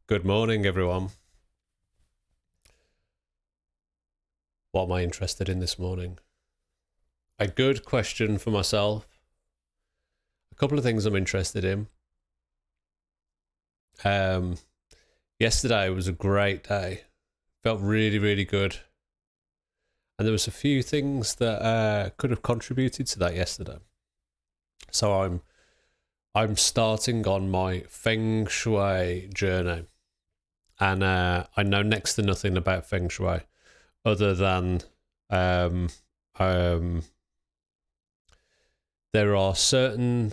Good morning, everyone. What am I interested in this morning? A good question for myself. A couple of things I'm interested in. Yesterday was a great day. Felt really, really good. And there was a few things that could have contributed to that yesterday. So I'm starting on my Feng Shui journey. And I know next to nothing about Feng Shui other than there are certain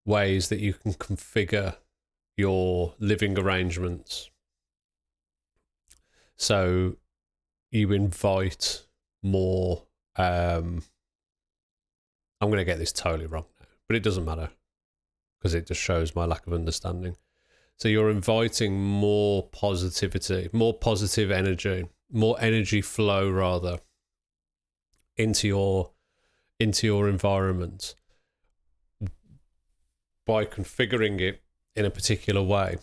ways that you can configure your living arrangements. So you invite more. I'm going to get this totally wrong now, but it doesn't matter because it just shows my lack of understanding. So you're inviting more positivity, more positive energy, more energy flow rather into your environment by configuring it in a particular way.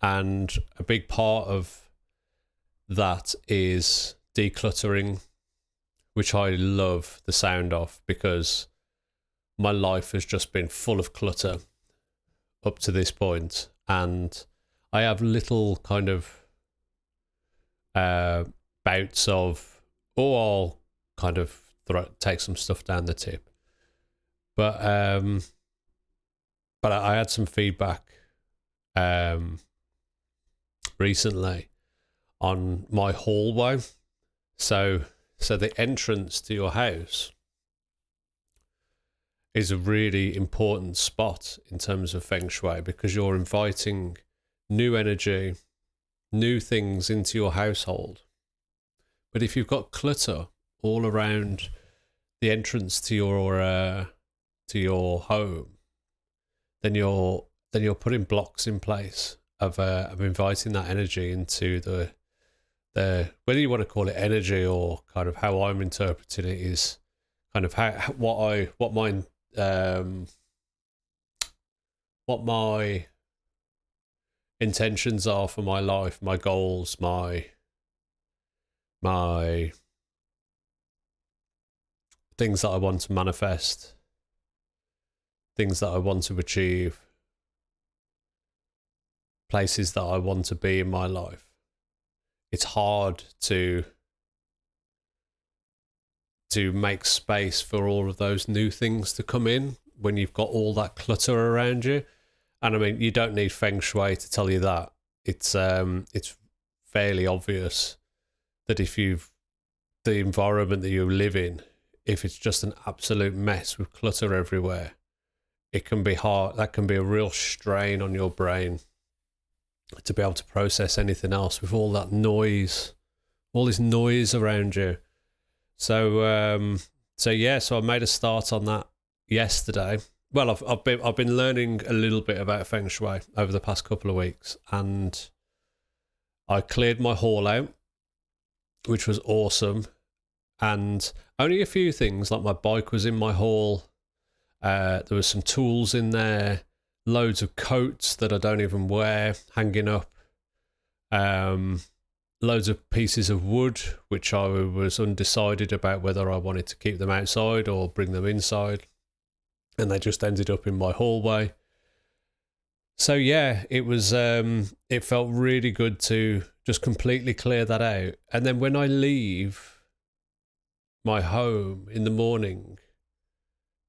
And a big part of that is decluttering, which I love the sound of because my life has just been full of clutter up to this point, and I have little kind of bouts of, I'll kind of take some stuff down the tip. But I had some feedback recently on my hallway. So the entrance to your house is a really important spot in terms of Feng Shui because you're inviting new energy, new things into your household. But if you've got clutter all around the entrance to your home, then you're putting blocks in place of inviting that energy into the whether you want to call it energy or kind of how I'm interpreting it is kind of what my intentions are for my life, my goals, my things that I want to manifest, things that I want to achieve, places that I want to be in my life. It's hard to make space for all of those new things to come in when you've got all that clutter around you. And I mean, you don't need Feng Shui to tell you that. It's fairly obvious that if the environment that you live in, if it's just an absolute mess with clutter everywhere, it can be hard. That can be a real strain on your brain to be able to process anything else with all that noise, all this noise around you. So I made a start on that yesterday. Well, I've been learning a little bit about Feng Shui over the past couple of weeks, and I cleared my hall out, which was awesome. And only a few things, like my bike was in my hall. There was some tools in there, loads of coats that I don't even wear hanging up. Loads of pieces of wood, which I was undecided about whether I wanted to keep them outside or bring them inside. And they just ended up in my hallway. So yeah, it was, it felt really good to just completely clear that out. And then when I leave my home in the morning,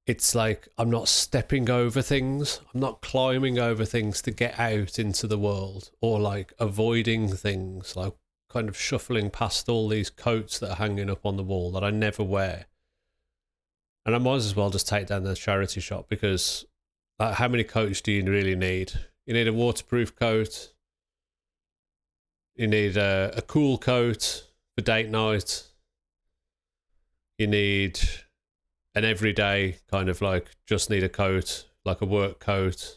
it's like I'm not stepping over things. I'm not climbing over things to get out into the world, or like avoiding things, like kind of shuffling past all these coats that are hanging up on the wall that I never wear. And I might as well just take down the charity shop because how many coats do you really need? You need a waterproof coat. You need a cool coat for date night. You need an everyday kind of like just need a coat, like a work coat.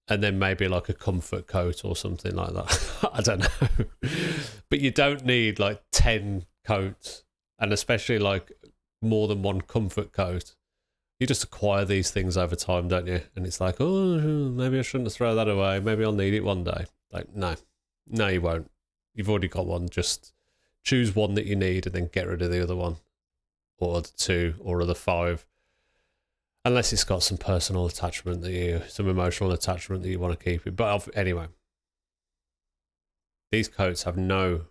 And then maybe like a comfort coat or something like that. I don't know. But you don't need like 10 coats, and especially like more than one comfort coat. you just acquire these things over time, don't you? And it's like, oh, maybe I shouldn't throw that away. Maybe I'll need it one day. Like, no, you won't. You've already got one. Just choose one that you need and then get rid of the other one, or the two, or the five. Unless it's got some personal attachment some emotional attachment that you want to keep it. But anyway, these coats have no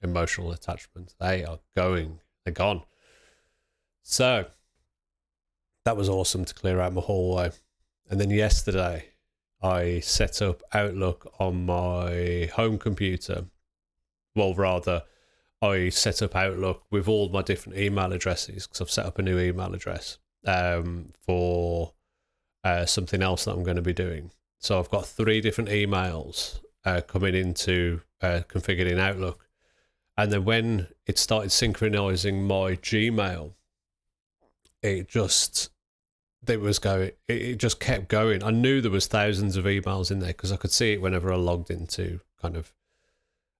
emotional attachment. They're gone. So that was awesome to clear out my hallway. And then yesterday, I set up Outlook on my home computer. Well, rather, I set up Outlook with all my different email addresses, because I've set up a new email address for something else that I'm going to be doing. So I've got 3 different emails coming into configured in Outlook. And then when it started synchronizing my Gmail, it just kept going. I knew there was thousands of emails in there because I could see it whenever I logged into kind of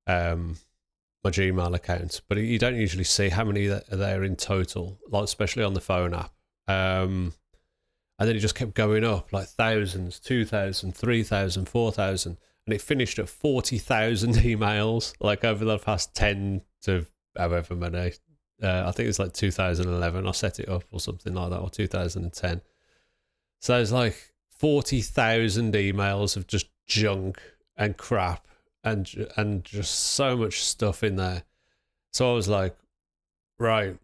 my Gmail account. But you don't usually see how many are there in total, like especially on the phone app. And then it just kept going up, like thousands, 2,000, 3,000, 4,000. And it finished at 40,000 emails, like over the past 10 to however many. I think it's like 2011. I set it up or something like that, or 2010. So it's like 40,000 emails of just junk and crap and just so much stuff in there. So I was like, right,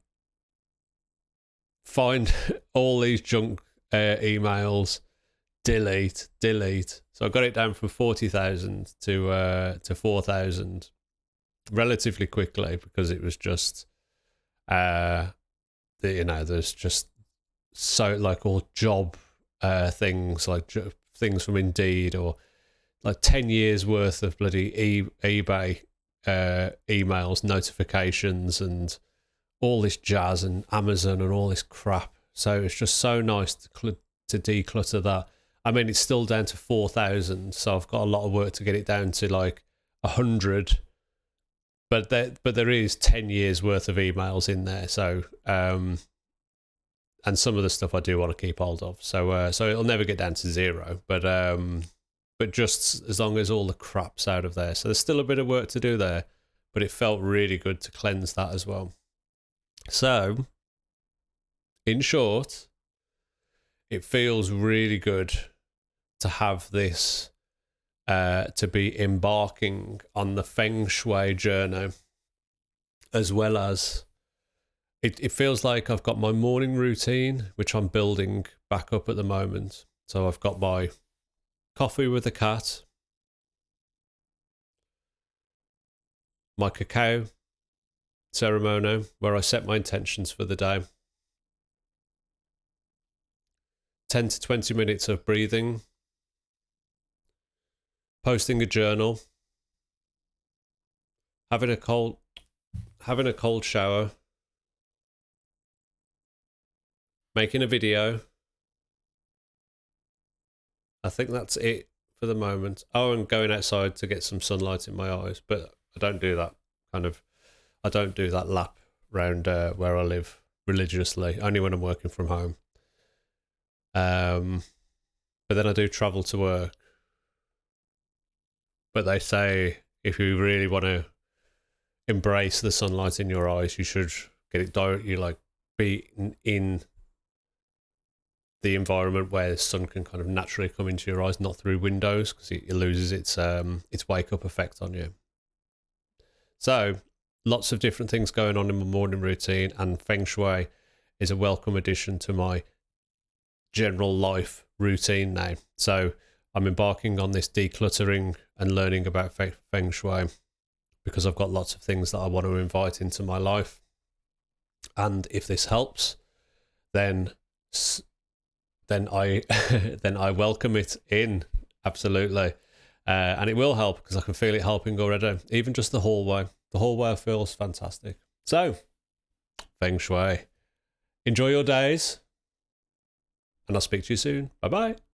find all these junk emails, delete. So I got it down from 40,000 to 4,000 relatively quickly, because it was just, there's just so like all job things, like things from Indeed, or like 10 years worth of bloody eBay emails, notifications, and all this jazz, and Amazon and all this crap. So it's just so nice to declutter that. I mean, it's still down to 4,000, so I've got a lot of work to get it down to like 100. But there is 10 years worth of emails in there. So and some of the stuff I do want to keep hold of. So it'll never get down to 0. But just as long as all the crap's out of there. So there's still a bit of work to do there, but it felt really good to cleanse that as well. So, in short, it feels really good to have this, to be embarking on the Feng Shui journey, as well as it feels like I've got my morning routine, which I'm building back up at the moment. So I've got my coffee with the cat, my cacao ceremony, where I set my intentions for the day, 10 to 20 minutes of breathing, posting a journal, having a cold shower, making a video. I think that's it for the moment. Oh, and going outside to get some sunlight in my eyes, but I don't do that I don't do that lap round where I live religiously, only when I'm working from home. But then I do travel to work. But they say if you really want to embrace the sunlight in your eyes, you should get it directly, like be in the environment where the sun can kind of naturally come into your eyes, not through windows, because it loses its wake up effect on you. So lots of different things going on in my morning routine, and Feng Shui is a welcome addition to my general life routine now. So I'm embarking on this decluttering and learning about Feng Shui, because I've got lots of things that I want to invite into my life. And if this helps, then I then I welcome it in, absolutely. And it will help, because I can feel it helping already. Even just the hallway. The hallway feels fantastic. So, Feng Shui. Enjoy your days. And I'll speak to you soon. Bye-bye.